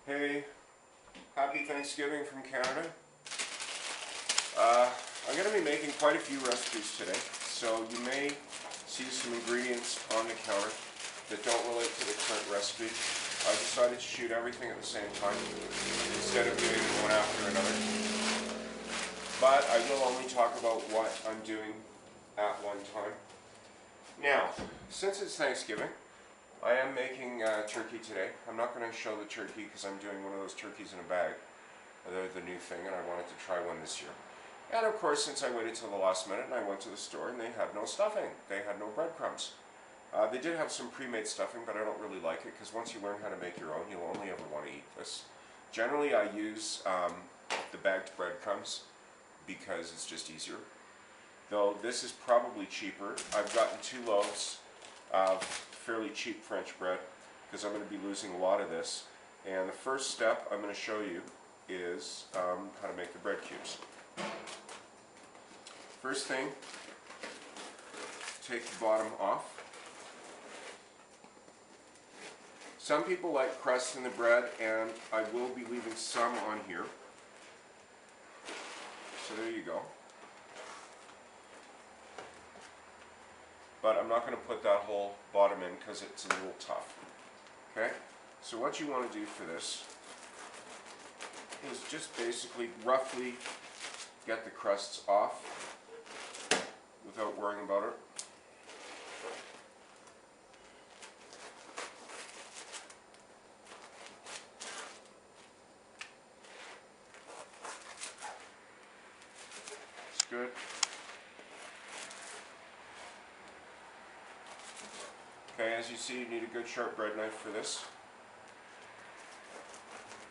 Hey, happy Thanksgiving from Canada. I'm going to be making quite a few recipes today, so you may see some ingredients on the counter that don't relate to the current recipe. I decided to shoot everything at the same time instead of doing one after another. But I will only talk about what I'm doing at one time. Now, since it's Thanksgiving, I am making turkey today. I'm not going to show the turkey because I'm doing one of those turkeys in a bag. They're the new thing, and I wanted to try one this year. And of course, since I waited till the last minute and I went to the store and they had no stuffing. They had no breadcrumbs. They did have some pre-made stuffing, but I don't really like it because once you learn how to make your own, you'll only ever want to eat this. Generally, I use the bagged breadcrumbs because it's just easier. Though this is probably cheaper. I've gotten 2 loaves of fairly cheap French bread because I'm going to be losing a lot of this. And the first step I'm going to show you is how to make the bread cubes. First thing, take the bottom off. Some people like crusts in the bread, and I will be leaving some on here. So there you go. But I'm not going to put that whole bottom in because it's a little tough. Okay? So what you want to do for this is just basically roughly get the crusts off without worrying about it. It's good. Okay, as you see, you need a good sharp bread knife for this.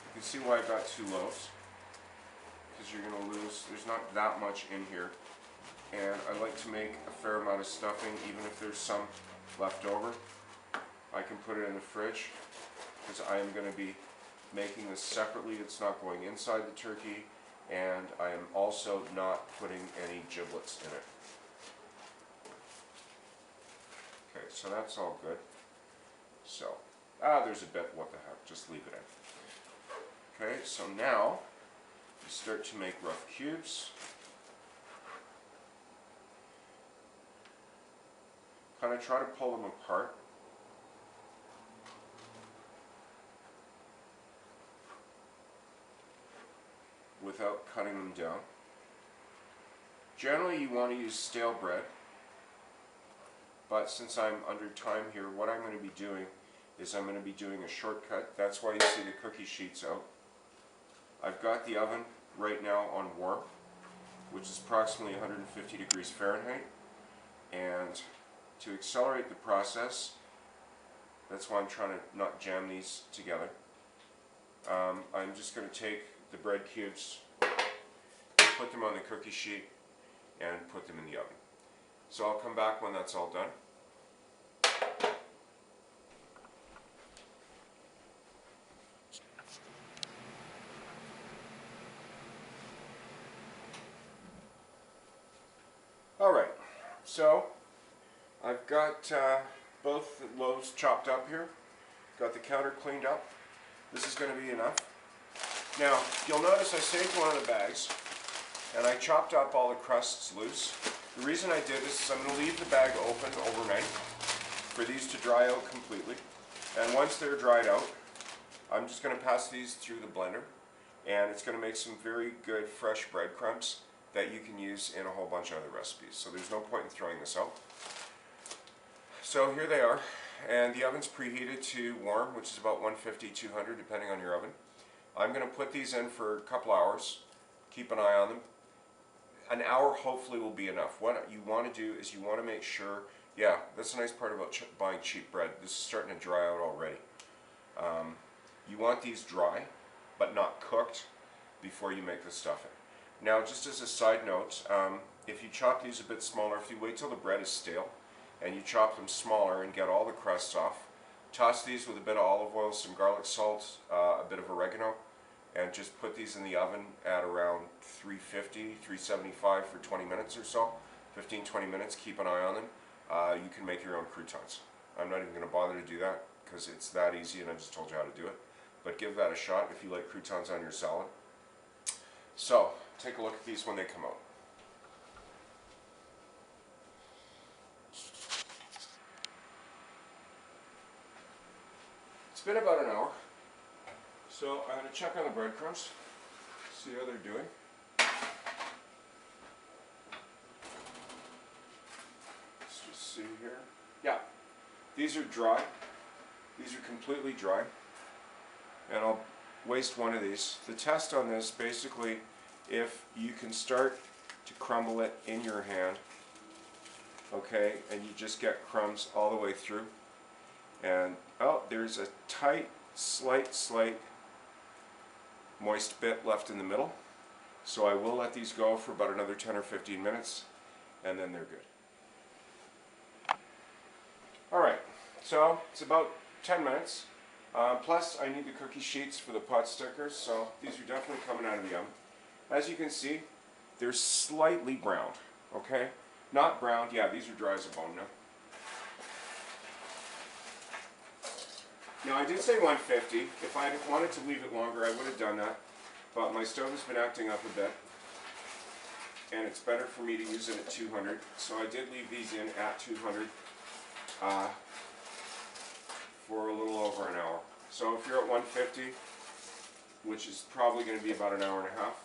You can see why I got 2 loaves, because you're going to lose, there's not that much in here. And I like to make a fair amount of stuffing, even if there's some left over. I can put it in the fridge, because I am going to be making this separately. It's not going inside the turkey, and I am also not putting any giblets in it. Okay, so that's all good. So, there's a bit, what the heck, just leave it in. Okay, so now, you start to make rough cubes. Kind of try to pull them apart. Without cutting them down. Generally you want to use stale bread, but since I'm under time here, what I'm going to be doing is I'm going to be doing a shortcut. That's why you see the cookie sheets out. I've got the oven right now on warm, which is approximately 150 degrees Fahrenheit, and to accelerate the process, that's why I'm trying to not jam these together. I'm just going to take the bread cubes, put them on the cookie sheet, and put them in the oven. So I'll come back when that's all done. Alright, so I've got both loaves chopped up here, got the counter cleaned up. This is going to be enough. Now, you'll notice I saved one of the bags, and I chopped up all the crusts loose. The reason I did this is I'm going to leave the bag open overnight for these to dry out completely. And once they're dried out, I'm just going to pass these through the blender, and it's going to make some very good fresh breadcrumbs that you can use in a whole bunch of other recipes. So there's no point in throwing this out. So here they are, and the oven's preheated to warm, which is about 150, 200 depending on your oven. I'm going to put these in for a couple hours. Keep an eye on them. An hour hopefully will be enough. What you want to do is you want to make sure, yeah, that's the nice part about buying cheap bread. This is starting to dry out already. You want these dry, but not cooked before you make the stuffing. Now, just as a side note, if you chop these a bit smaller, if you wait till the bread is stale, and you chop them smaller and get all the crusts off, toss these with a bit of olive oil, some garlic salt, a bit of oregano, and just put these in the oven at around 350, 375 for 20 minutes or so. 15-20 minutes, keep an eye on them. You can make your own croutons. I'm not even going to bother to do that because it's that easy and I just told you how to do it. but give that a shot if you like croutons on your salad. So, take a look at these when they come out. It's been about an hour, so I'm going to check on the breadcrumbs, see how they're doing. Let's just see here. Yeah, these are dry. These are completely dry, and I'll waste one of these. The test on this, basically, if you can start to crumble it in your hand, okay, and you just get crumbs all the way through, and oh, there's a tight, slight moist bit left in the middle, so I will let these go for about another 10 or 15 minutes, and then they're good. Alright, so it's about 10 minutes. Plus, I need the cookie sheets for the pot stickers, so these are definitely coming out of the oven. As you can see, they're slightly browned, okay? Not browned, yeah, these are dry as a bone now. Now, I did say 150. If I wanted to leave it longer, I would have done that, but my stove has been acting up a bit, and it's better for me to use it at 200, so I did leave these in at 200. For a little over an hour. So if you're at 150, which is probably going to be about an hour and a half.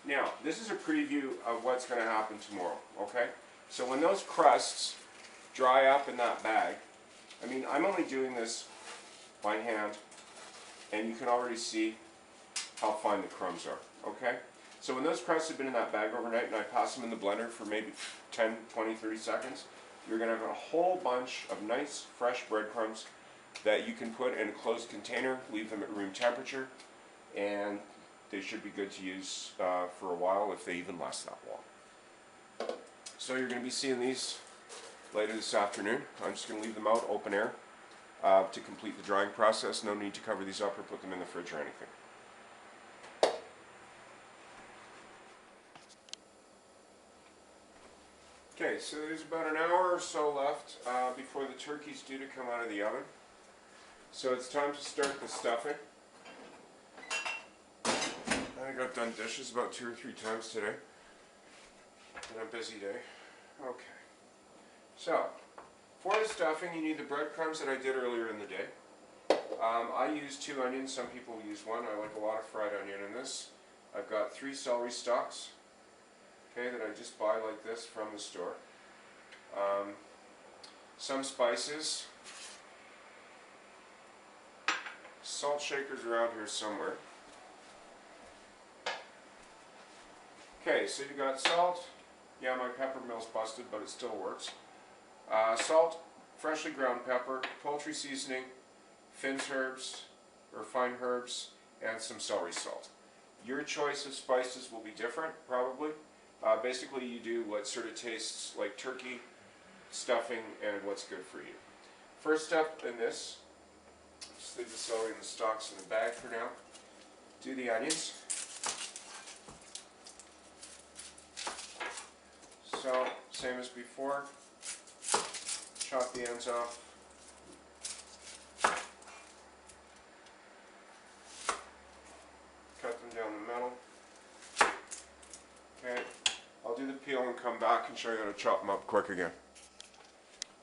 Now, this is a preview of what's going to happen tomorrow, okay? So when those crusts dry up in that bag, I mean, I'm only doing this by hand, and you can already see how fine the crumbs are, okay? So when those crusts have been in that bag overnight and I pass them in the blender for maybe 10, 20, 30 seconds, you're going to have a whole bunch of nice, fresh breadcrumbs that you can put in a closed container, leave them at room temperature, and they should be good to use for a while, if they even last that long. So you're going to be seeing these later this afternoon. I'm just going to leave them out open air to complete the drying process. No need to cover these up or put them in the fridge or anything. Okay, so there's about an hour or so left before the turkey's due to come out of the oven. So it's time to start the stuffing. I think I've done dishes about 2 or 3 times today. Been a busy day. Okay. So, for the stuffing you need the breadcrumbs that I did earlier in the day. I use 2 onions, some people use 1. I like a lot of fried onion in this. I've got 3 celery stalks. Okay, that I just buy like this from the store. Some spices. Salt shakers around here somewhere. Okay, so you got salt. Yeah, my pepper mill's busted, but it still works. Salt, freshly ground pepper, poultry seasoning, Finn's herbs, or fine herbs, and some celery salt. Your choice of spices will be different, probably. Basically, you do what sort of tastes like turkey, stuffing, and what's good for you. First step in this, just leave the celery and the stalks in the bag for now. Do the onions. So, same as before, chop the ends off. Cut them down the middle. Okay. I'll do the peel and come back and show you how to chop them up quick again.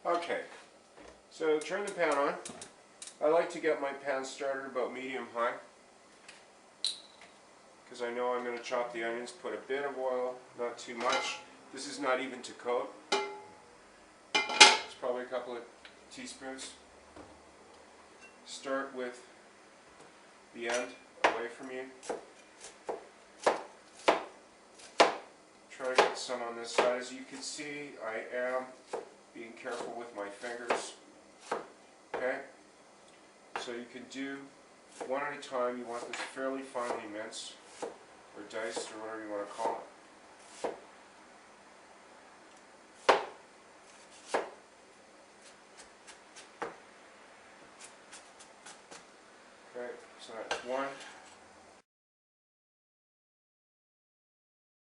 Okay, so turn the pan on. I like to get my pan started about medium-high because I know I'm going to chop the onions. Put a bit of oil, not too much. This is not even to coat. It's probably a couple of teaspoons. Start with the end away from you. Try to get some on this side. As you can see, I am being careful with my fingers. Okay? So you can do one at a time. You want this fairly finely minced, or diced, or whatever you want to call it. Okay, so that's one.